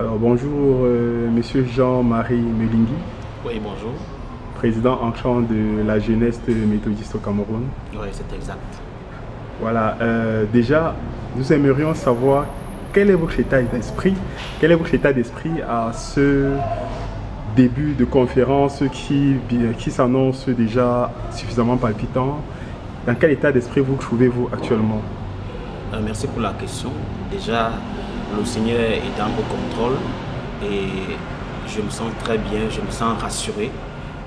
Alors bonjour, Monsieur Jean-Marie Melingui, Oui, bonjour. président en champ de la jeunesse méthodiste au Cameroun. Oui, c'est exact. Voilà, déjà, nous aimerions savoir quel est votre état d'esprit, à ce début de conférence qui s'annonce déjà suffisamment palpitant. Dans quel état d'esprit vous trouvez-vous actuellement? Merci pour la question. Déjà, le Seigneur est dans le contrôle et je me sens très bien, je me sens rassuré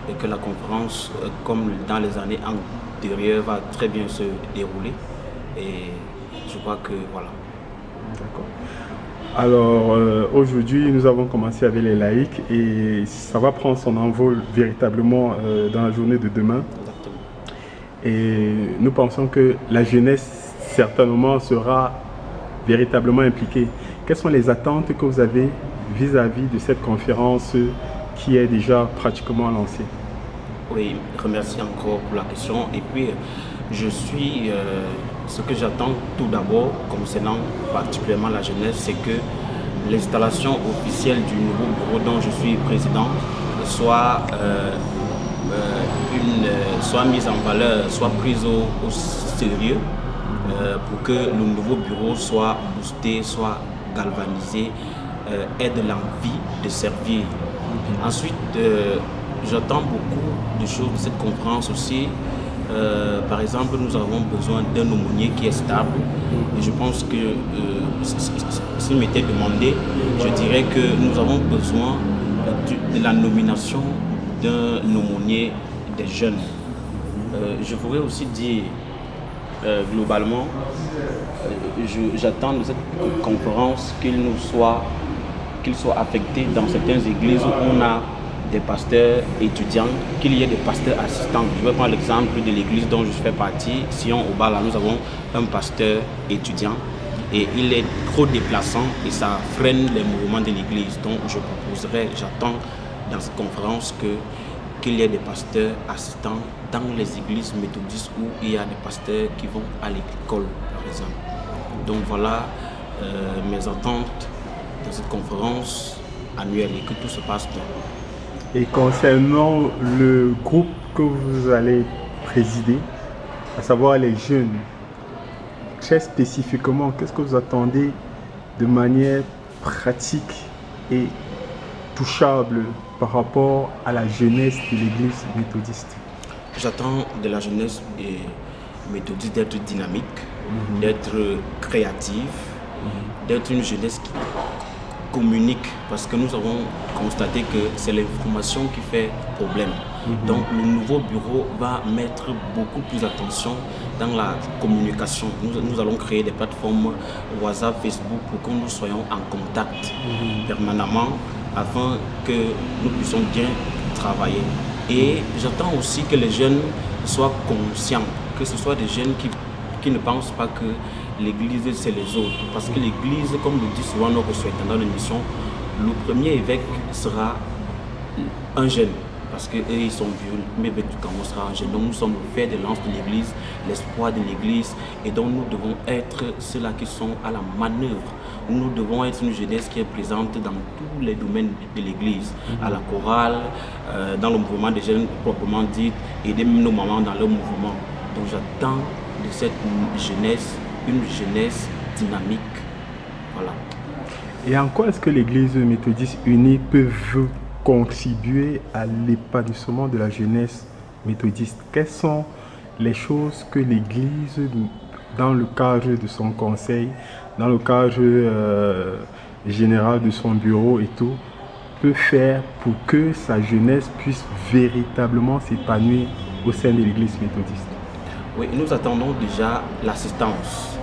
et que la conférence, comme dans les années antérieures, va très bien se dérouler. Et je crois que voilà. D'accord. Alors aujourd'hui, nous avons commencé avec les laïcs et ça va prendre son envol véritablement dans la journée de demain. Exactement. Et nous pensons que la jeunesse certainement sera véritablement impliquée. Quelles sont les attentes que vous avez vis-à-vis de cette conférence qui est déjà pratiquement lancée? Oui, remercie encore pour la question. Et puis, ce que j'attends tout d'abord, concernant particulièrement la jeunesse, c'est que l'installation officielle du nouveau bureau dont je suis président soit mise en valeur, soit prise au sérieux pour que le nouveau bureau soit boosté, soit galvanisé, ait de l'envie de servir. Ensuite, j'attends beaucoup de choses de cette conférence aussi. Par exemple, nous avons besoin d'un aumônier qui est stable. Et je pense que s'il m'était demandé, je dirais que nous avons besoin de la nomination d'un aumônier des jeunes. Je voudrais aussi dire globalement, j'attends de cette conférence qu'il soit affecté dans certaines églises où on a des pasteurs étudiants, qu'il y ait des pasteurs assistants. Je vais prendre l'exemple de l'église dont je fais partie. Sion au Bala, nous avons un pasteur étudiant et il est trop déplaçant et ça freine les mouvements de l'église. Donc j'attends dans cette conférence qu'il y ait des pasteurs assistants dans les églises méthodistes où il y a des pasteurs qui vont à l'école, par exemple. Donc voilà mes attentes dans cette conférence annuelle et que tout se passe bien. Et concernant le groupe que vous allez présider, à savoir les jeunes, très spécifiquement, qu'est-ce que vous attendez de manière pratique et touchable par rapport à la jeunesse de l'Église méthodiste? J'attends de la jeunesse méthodiste d'être dynamique, d'être créative, d'être une jeunesse qui communique, parce que nous avons constaté que c'est l'information qui fait problème. Donc le nouveau bureau va mettre beaucoup plus attention dans la communication. Nous allons créer des plateformes WhatsApp, Facebook pour que nous soyons en contact permanemment afin que nous puissions bien travailler. Et j'attends aussi que les jeunes soient conscients, que ce soit des jeunes qui ne pensent pas que l'église c'est les autres. Parce que l'église, comme le dit souvent notre souhaitant dans l'émission, le premier évêque sera un jeune. Parce qu'eux ils sont vieux, mais l'évêque du Cameroun sera un jeune. Donc nous sommes le fer de lance de l'église, l'espoir de l'église. Et donc nous devons être ceux-là qui sont à la manœuvre. Nous devons être une jeunesse qui est présente dans tous les domaines de l'église, à la chorale, dans le mouvement des jeunes proprement dit, aider même nos mamans dans leur mouvement. Donc j'attends de cette jeunesse une jeunesse dynamique. Voilà. Et en quoi est-ce que l'Église méthodiste unie peut contribuer à l'épanouissement de la jeunesse méthodiste? Quelles sont les choses que l'Église, dans le cadre de son conseil, dans le cadre général de son bureau et tout, peut faire pour que sa jeunesse puisse véritablement s'épanouir au sein de l'Église méthodiste? Oui, nous attendons déjà l'assistance.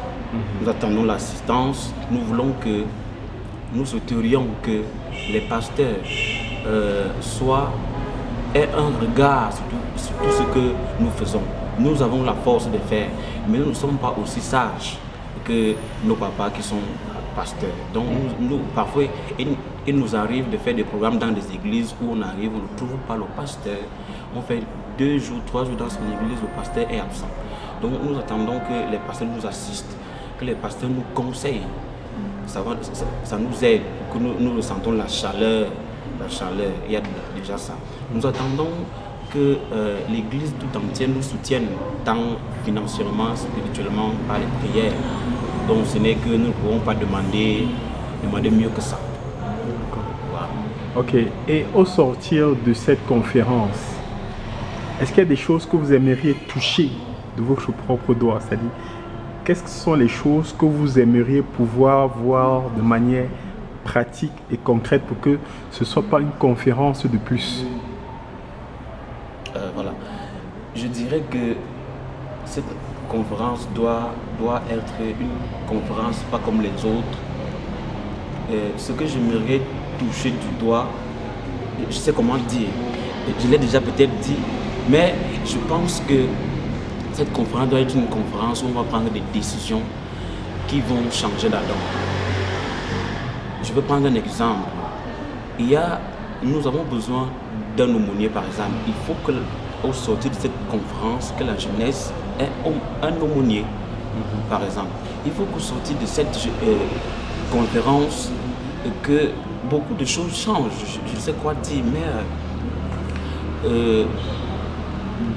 Nous attendons l'assistance. Nous souhaiterions que les pasteurs aient un regard sur tout ce que nous faisons. Nous avons la force de faire, mais nous ne sommes pas aussi sages que nos papas qui sont pasteurs. Donc parfois, il nous arrive de faire des programmes dans des églises où on arrive, on ne trouve pas le pasteur. On fait 2 jours, 3 jours dans son église, le pasteur est absent. Donc nous attendons que les pasteurs nous assistent, que les pasteurs nous conseillent ça nous aide, que nous ressentons la chaleur, il y a déjà ça. Nous attendons que l'Église tout entière nous soutienne, tant financièrement, spirituellement, par les prières. Donc ce n'est que nous ne pouvons pas demander mieux que ça. Voilà. Ok, et au sortir de cette conférence, est-ce qu'il y a des choses que vous aimeriez toucher de votre propre doigt? C'est-à-dire, quelles sont les choses que vous aimeriez pouvoir voir de manière pratique et concrète pour que ce ne soit pas une conférence de plus? Voilà. Je dirais que cette conférence doit être une conférence pas comme les autres. Ce que j'aimerais toucher du doigt, je sais comment dire, je l'ai déjà peut-être dit, mais je pense que cette conférence doit être une conférence où on va prendre des décisions qui vont changer la donne. Je vais prendre un exemple. Nous avons besoin d'un aumônier, par exemple. Il faut que, au sortir de cette conférence, que la jeunesse ait un aumônier, par exemple. Il faut qu'au sortir de cette conférence, que beaucoup de choses changent. Je sais quoi dire, mais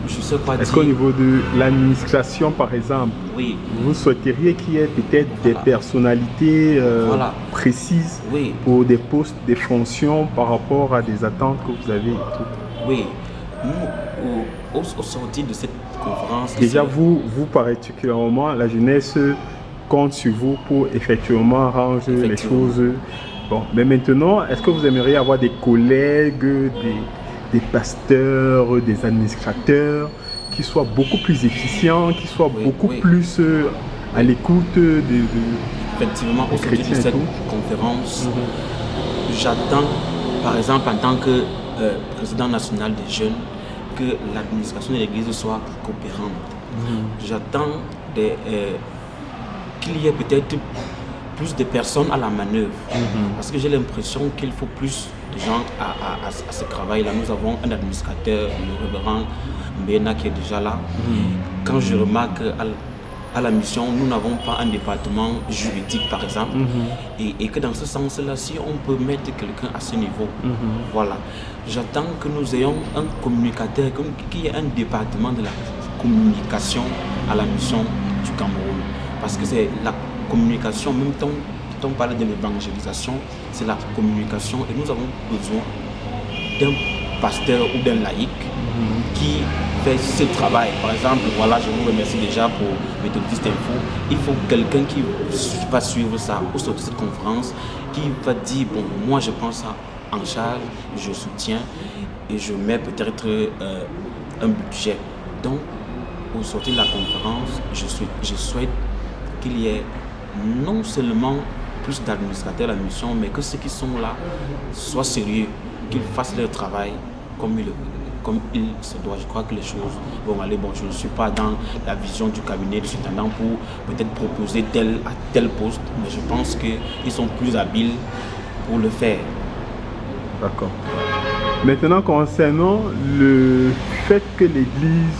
je sais quoi dire. Est-ce qu'au niveau de l'administration, par exemple, oui, vous souhaiteriez qu'il y ait peut-être des personnalités précises pour des postes, des fonctions par rapport à des attentes que vous avez et tout? Oui, nous, au sortir de cette conférence... Déjà, vous particulièrement, la jeunesse compte sur vous pour effectivement ranger les choses. Bon, mais maintenant, est-ce que vous aimeriez avoir des collègues, des pasteurs, des administrateurs qui soient beaucoup plus efficients, qui soient beaucoup plus à l'écoute effectivement, au sortir de cette conférence, j'attends, par exemple, en tant que président national des jeunes, que l'administration de l'Église soit coopérante. J'attends qu'il y ait peut-être plus de personnes à la manœuvre. Parce que j'ai l'impression qu'il faut plus de gens à ce travail-là. Nous avons un administrateur, le révérend Mbena, qui est déjà là. Quand je remarque à la mission, nous n'avons pas un département juridique, par exemple, et que dans ce sens-là, si on peut mettre quelqu'un à ce niveau, voilà. J'attends que nous ayons un communicateur, qu'il y ait un département de la communication à la mission du Cameroun. Parce que c'est la communication, même temps on parle de l'évangélisation, c'est la communication, et nous avons besoin d'un pasteur ou d'un laïc qui fait ce travail. Par exemple, voilà, je vous remercie déjà pour Méthodiste Info. Il faut quelqu'un qui va suivre ça au sortir de cette conférence, qui va dire, bon, moi je prends ça en charge, je soutiens et je mets peut-être un budget. Donc, au sortir de la conférence, je souhaite qu'il y ait non seulement plus d'administrateurs à la mission, mais que ceux qui sont là soient sérieux, qu'ils fassent leur travail comme il se doit. Je crois que les choses vont aller. Bon, je ne suis pas dans la vision du cabinet du surintendant pour peut-être proposer tel à tel poste, mais je pense qu'ils sont plus habiles pour le faire. D'accord. Maintenant, concernant le fait que l'Église,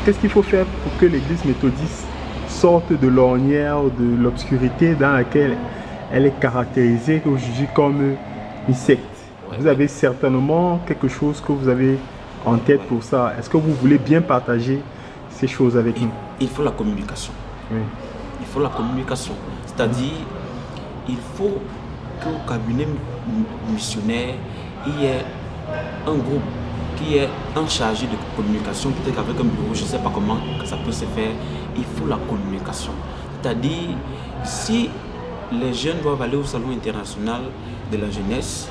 qu'est-ce qu'il faut faire pour que l'Église méthodiste sorte de l'ornière, de l'obscurité dans laquelle elle est caractérisée aujourd'hui comme une secte? Vous avez certainement quelque chose que vous avez en tête pour ça. Est-ce que vous voulez bien partager ces choses avec nous? Il faut la communication. Oui. Il faut la communication. C'est-à-dire, il faut qu'au cabinet missionnaire, il y ait un groupe, qui est un chargé de communication, peut-être avec un bureau, je ne sais pas comment ça peut se faire. Il faut la communication. C'est-à-dire, si les jeunes doivent aller au salon international de la jeunesse,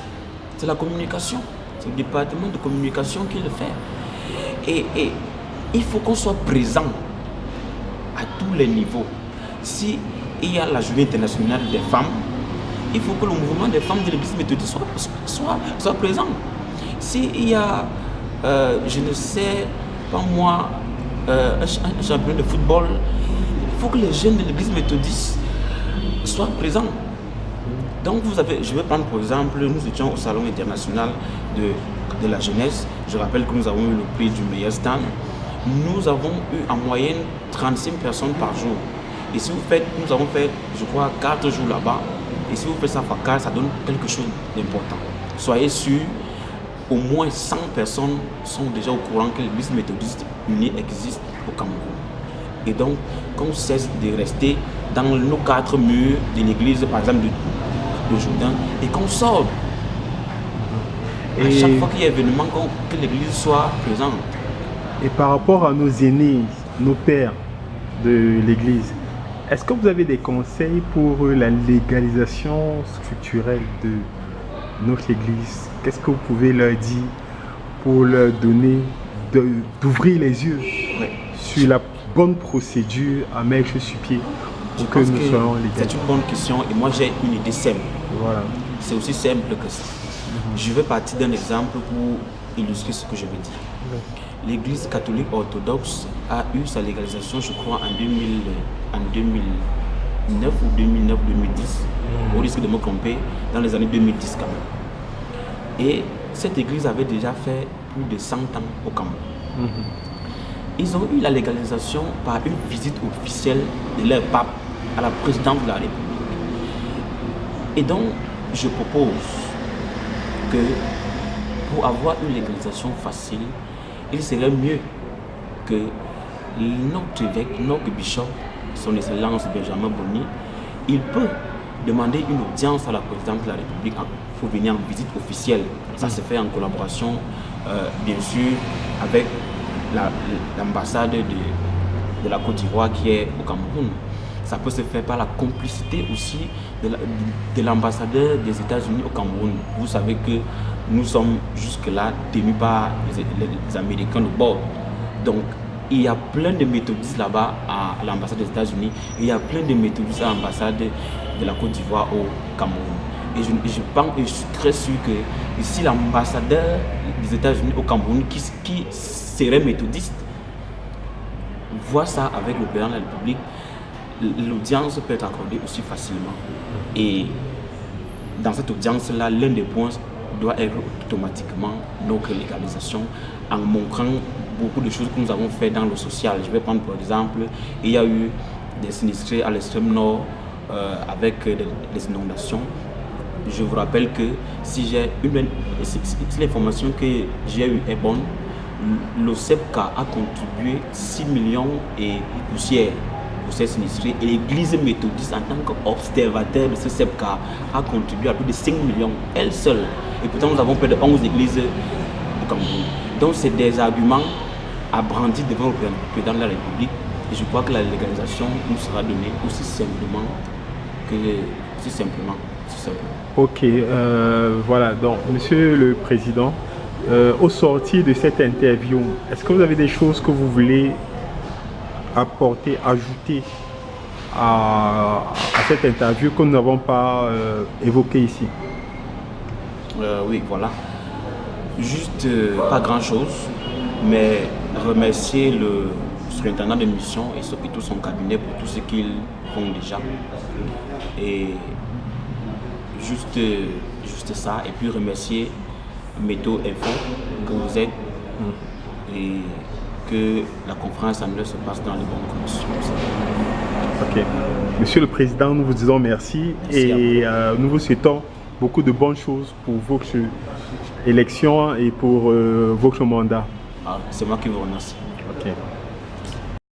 c'est la communication. C'est le département de communication qui le fait. Et il faut qu'on soit présent à tous les niveaux. Si il y a la journée internationale des femmes, il faut que le mouvement des femmes de l'Église méthodiste soit présent. S'il y a, je ne sais pas moi, un championnat de football, il faut que les jeunes de l'Église méthodiste soient présents. Donc je vais prendre pour exemple, nous étions au salon international de la jeunesse. Je rappelle que nous avons eu le prix du meilleur stand. Nous avons eu en moyenne 35 personnes par jour. Et si vous faites, nous avons fait, je crois, 4 jours là-bas. Et si vous faites ça facal, ça donne quelque chose d'important. Soyez sûr, au moins 100 personnes sont déjà au courant que l'église méthodiste unie existe au Cameroun. Et donc, qu'on cesse de rester dans nos 4 murs de l'église, par exemple, de Jourdain, et qu'on sorte. À chaque fois qu'il y a un événement, que l'église soit présente. Et par rapport à nos aînés, nos pères de l'église, est-ce que vous avez des conseils pour la légalisation structurelle de notre église? Qu'est-ce que vous pouvez leur dire pour leur donner d'ouvrir les yeux sur la bonne procédure à mettre sur pied pour que nous soyons légaux? C'est une bonne question et moi j'ai une idée simple. Voilà. C'est aussi simple que ça. Je vais partir d'un exemple pour illustrer ce que je veux dire. L'Église catholique orthodoxe a eu sa légalisation, je crois, en 2009 ou 2009-2010, au risque de me tromper, dans les années 2010 quand même. Et cette église avait déjà fait plus de 100 ans au Cameroun. Ils ont eu la légalisation par une visite officielle de leur pape à la présidence de la République. Et donc, je propose que pour avoir une légalisation facile, il serait mieux que notre évêque, notre bishop, son Excellence Benjamin Boni, il peut demander une audience à la présidente de la République pour venir en visite officielle. Ça se fait en collaboration, bien sûr, avec l'ambassade de la Côte d'Ivoire qui est au Cameroun. Ça peut se faire par la complicité aussi de l'ambassadeur des États-Unis au Cameroun. Vous savez que nous sommes jusque-là tenus par les Américains de bord. Donc, il y a plein de méthodistes là-bas à l'ambassade des États-Unis et il y a plein de méthodistes à l'ambassade de la Côte d'Ivoire au Cameroun. Et je suis très sûr que si l'ambassadeur des États-Unis au Cameroun, qui serait méthodiste, voit ça avec le président de la République, l'audience peut être accordée aussi facilement. Et dans cette audience-là, l'un des points doit être automatiquement notre légalisation en montrant beaucoup de choses que nous avons fait dans le social. Je vais prendre par exemple, il y a eu des sinistrés à l'extrême nord avec des inondations. Je vous rappelle que si l'information que j'ai eue est bonne, le CEPCA a contribué 6 millions et poussière pour ces sinistrés et l'église méthodiste en tant qu'observateur de ce CEPCA a contribué à plus de 5 millions, elle seule. Et pourtant nous avons près de 11 églises au Cameroun. Donc c'est des arguments à brandir devant le président de la République et je crois que la légalisation nous sera donnée aussi simplement. Ok, voilà, donc Monsieur le Président, au sortir de cette interview, est-ce que vous avez des choses que vous voulez apporter, ajouter à cette interview que nous n'avons pas évoquée ici? Oui, voilà. Juste pas grand-chose, mais remercier le surintendant de mission et tout son cabinet pour tout ce qu'ils font déjà. Et juste ça, et puis remercier Métaux Info que vous êtes et que la conférence annuelle se passe dans les bonnes conditions. Ok. Monsieur le Président, nous vous disons merci et nous vous souhaitons beaucoup de bonnes choses pour votre élection et pour votre mandat. C'est moi qui vous remercie. Ok.